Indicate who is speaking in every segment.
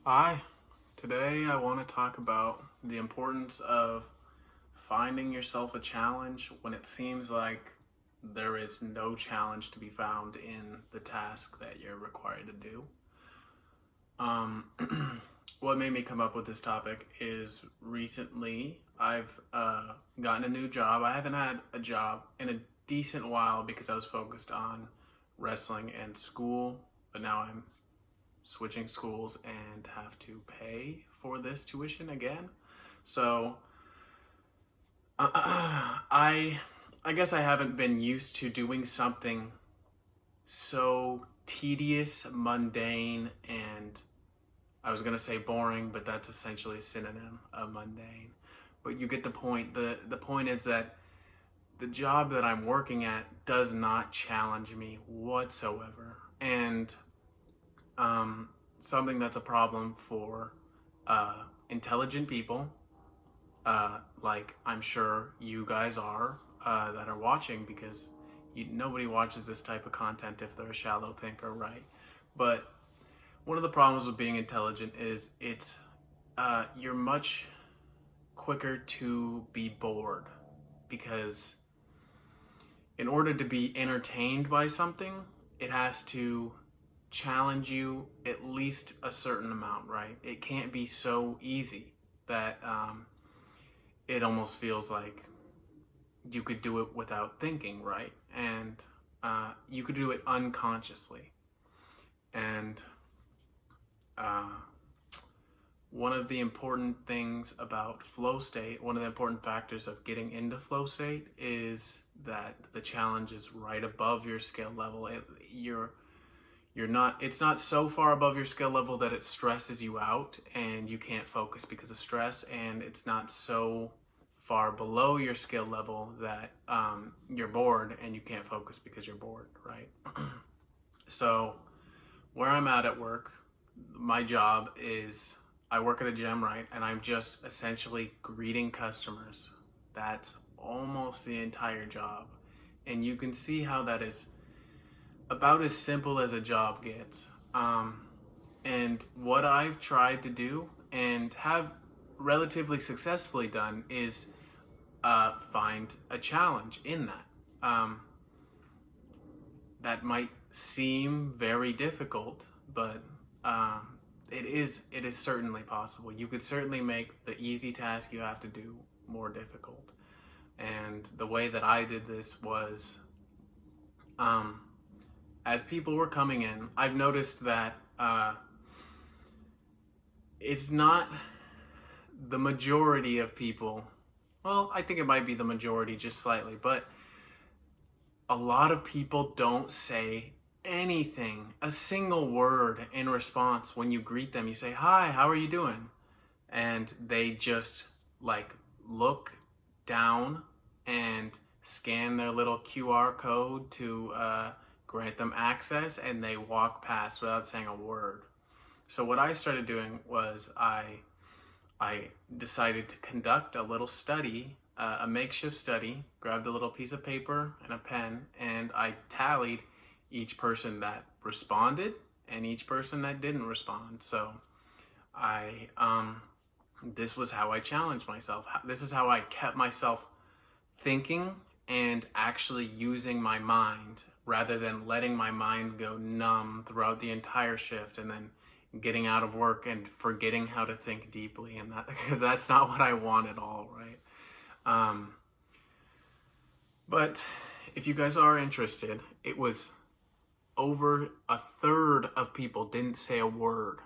Speaker 1: Hi, today I want to talk about the importance of finding yourself a challenge when it seems like there is no challenge to be found in the task that you're required to do. Um, what made me come up with this topic is recently I've gotten a new job. I haven't had a job in a decent while because I was focused on wrestling and school, but now I'm switching schools and have to pay for this tuition again. So I I guess I haven't been used to doing something so tedious, mundane, and I was gonna say boring, but that's essentially a synonym of mundane. But you get the point. The point is that the job that I'm working at does not challenge me whatsoever. And something that's a problem for intelligent people, like I'm sure you guys are, that are watching, because nobody watches this type of content if they're a shallow thinker, right? But one of the problems with being intelligent is you're much quicker to be bored, because in order to be entertained by something, it has to challenge you at least a certain amount, right? It can't be so easy that it almost feels like you could do it without thinking, right? And you could do it unconsciously. And uh, one of the important things about flow state, one of the important factors of getting into flow state, is that the challenge is right above your skill level. You're not, it's not so far above your skill level that it stresses you out and you can't focus because of stress, and it's not so far below your skill level that you're bored and you can't focus because you're bored, right? So where I'm at work, my job is, I work at a gym, right? And I'm just essentially greeting customers. That's almost the entire job. And you can see how that is about as simple as a job gets. And what I've tried to do and have relatively successfully done is find a challenge in that. That might seem very difficult, but it is certainly possible. You could certainly make the easy task you have to do more difficult. And the way that I did this was, as people were coming in, I've noticed that it's not the majority of people. Well, I think it might be the majority just slightly, but a lot of people don't say anything, a single word in response when you greet them. You say, "Hi, how are you doing?" And they just like look down and scan their little QR code to grant them access, and they walk past without saying a word. So what I started doing was I decided to conduct a little study, a makeshift study, grabbed a little piece of paper and a pen, and I tallied each person that responded and each person that didn't respond. So I, this was how I challenged myself. This is how I kept myself thinking and actually using my mind rather than letting my mind go numb throughout the entire shift and then getting out of work and forgetting how to think deeply, and that, because that's not what I want at all, right? But if you guys are interested, it was over a third of people didn't say a word,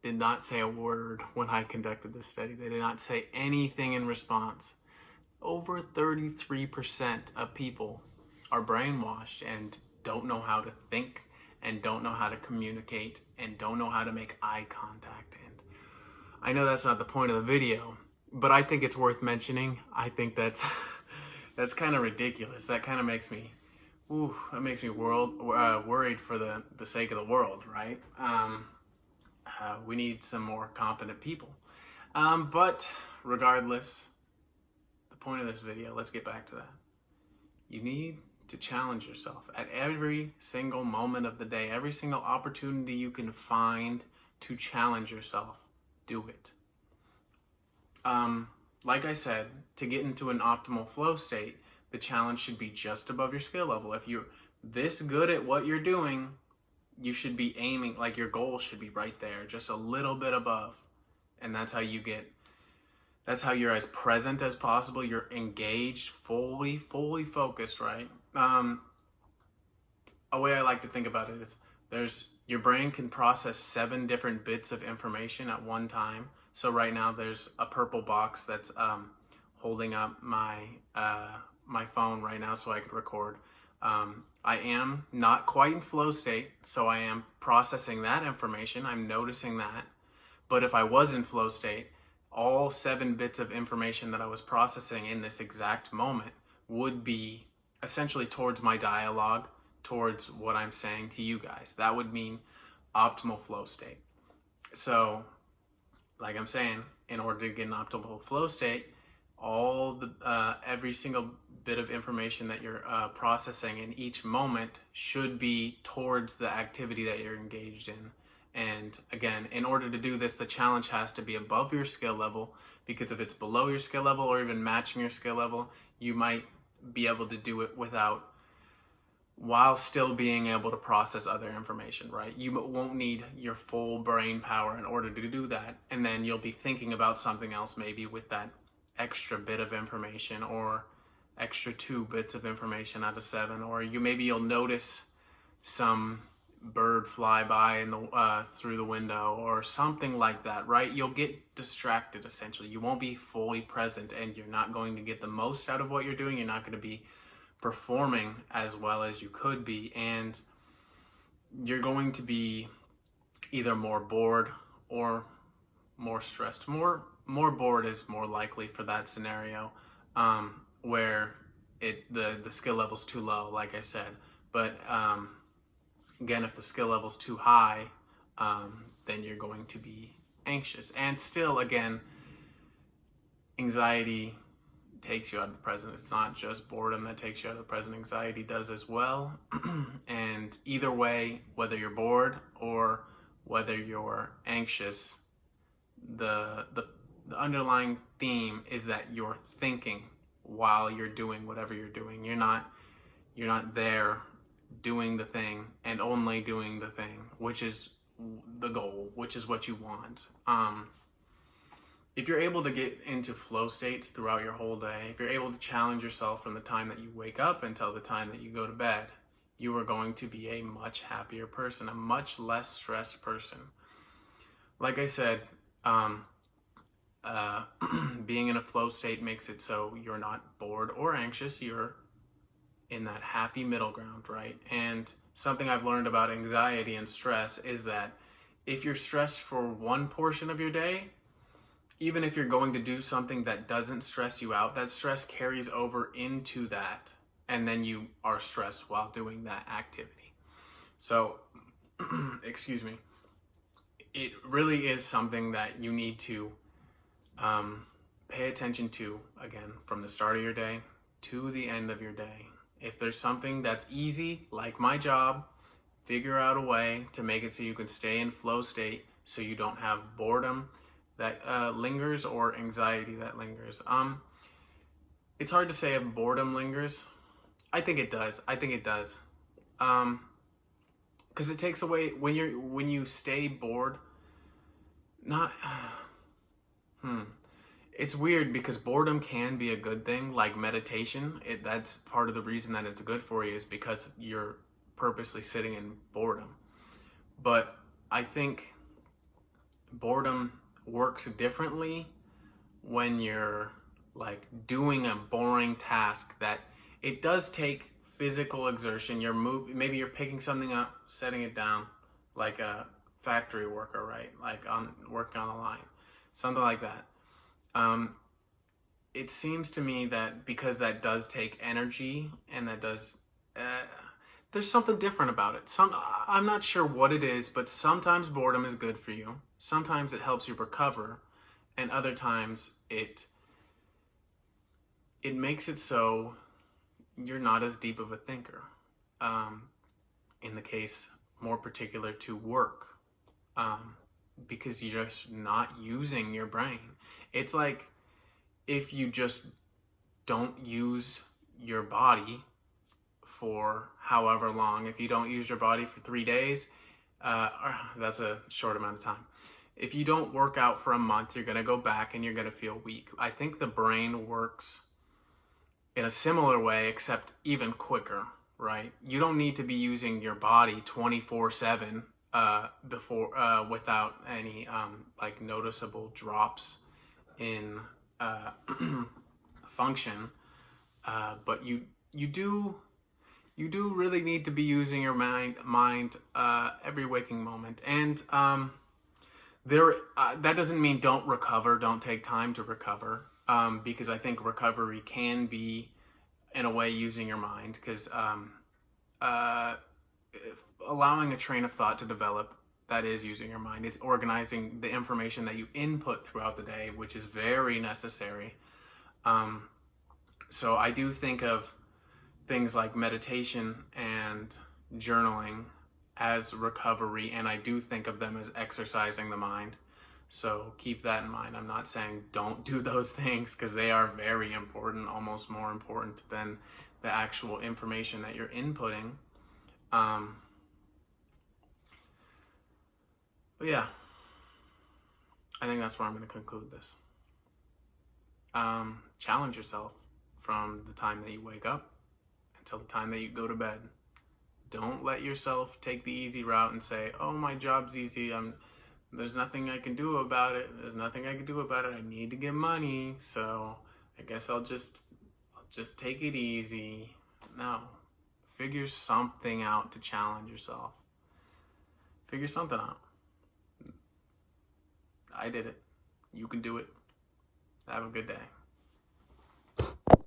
Speaker 1: did not say a word when I conducted this study. They did not say anything in response. Over 33% of people are brainwashed and don't know how to think and don't know how to communicate and don't know how to make eye contact. And I know that's not the point of the video, but I think it's worth mentioning. I think that's that's kind of ridiculous. That kind of makes me, worried for the sake of the world, right? We need some more competent people. But regardless, the point of this video, let's get back to that. You need to challenge yourself at every single moment of the day, every single opportunity you can find to challenge yourself, do it. Like I said, to get into an optimal flow state, the challenge should be just above your skill level. If you're this good at what you're doing, you should be aiming, like your goal should be right there, just a little bit above. And that's how you're as present as possible. You're engaged, fully focused, right? A way I like to think about it is your brain can process 7 different bits of information at one time. So right now there's a purple box that's holding up my phone right now so I could record. I am not quite in flow state, so I am processing that information. I'm noticing that. But if I was in flow state, all 7 bits of information that I was processing in this exact moment would be essentially towards my dialogue, towards what I'm saying to you guys. That would mean optimal flow state. So, like I'm saying, in order to get an optimal flow state, every single bit of information that you're processing in each moment should be towards the activity that you're engaged in. And again, in order to do this, the challenge has to be above your skill level, because if it's below your skill level or even matching your skill level, you might be able to do it while still being able to process other information, right? You won't need your full brain power in order to do that. And then you'll be thinking about something else, maybe with that extra bit of information, or extra 2 bits of information out of 7, or you'll notice some bird fly by through the window or something like that, right? You'll get distracted essentially. You won't be fully present, and you're not going to get the most out of what you're doing. You're not going to be performing as well as you could be, and you're going to be either more bored or more stressed. More bored is more likely for that scenario, where the skill level's too low, like I said. But again, if the skill level's too high, then you're going to be anxious. And still, again, anxiety takes you out of the present. It's not just boredom that takes you out of the present. Anxiety does as well. And either way, whether you're bored or whether you're anxious, the underlying theme is that you're thinking while you're doing whatever you're doing. You're not there doing the thing and only doing the thing, which is the goal, which is what you want. If you're able to get into flow states throughout your whole day, if you're able to challenge yourself from the time that you wake up until the time that you go to bed, you are going to be a much happier person, a much less stressed person. Like I said, being in a flow state makes it so you're not bored or anxious. You're in that happy middle ground, right? And something I've learned about anxiety and stress is that if you're stressed for one portion of your day, even if you're going to do something that doesn't stress you out, that stress carries over into that, and then you are stressed while doing that activity. So, excuse me, it really is something that you need to pay attention to, again, from the start of your day to the end of your day. If there's something that's easy, like my job, figure out a way to make it so you can stay in flow state, so you don't have boredom that lingers or anxiety that lingers. It's hard to say if boredom lingers. I think it does. Because it takes away when you stay bored. It's weird because boredom can be a good thing, like meditation. That's part of the reason that it's good for you, is because you're purposely sitting in boredom. But I think boredom works differently when you're like doing a boring task that it does take physical exertion. Maybe you're picking something up, setting it down, like a factory worker, right? Like working on a line, something like that. It seems to me that because that does take energy, and that does, there's something different about it. I'm not sure what it is, but sometimes boredom is good for you. Sometimes it helps you recover, and other times it makes it so you're not as deep of a thinker. In the case more particular to work, because you're just not using your brain. It's like if you just don't use your body for however long. If you don't use your body for 3 days, that's a short amount of time. If you don't work out for a month, you're going to go back and you're going to feel weak. I think the brain works in a similar way, except even quicker, right? You don't need to be using your body 24/7 without any like noticeable drops in function, but you do really need to be using your mind every waking moment. And that doesn't mean don't recover, don't take time to recover, because I think recovery can be, in a way, using your mind, because allowing a train of thought to develop, that is using your mind. It's organizing the information that you input throughout the day, which is very necessary. So I do think of things like meditation and journaling as recovery, and I do think of them as exercising the mind. So keep that in mind. I'm not saying don't do those things, because they are very important, almost more important than the actual information that you're inputting. But yeah, I think that's where I'm going to conclude this. Challenge yourself from the time that you wake up until the time that you go to bed. Don't let yourself take the easy route and say, oh, my job's easy. There's nothing I can do about it. There's nothing I can do about it. I need to get money, so I guess I'll just take it easy. No. Figure something out to challenge yourself. Figure something out. I did it. You can do it. Have a good day.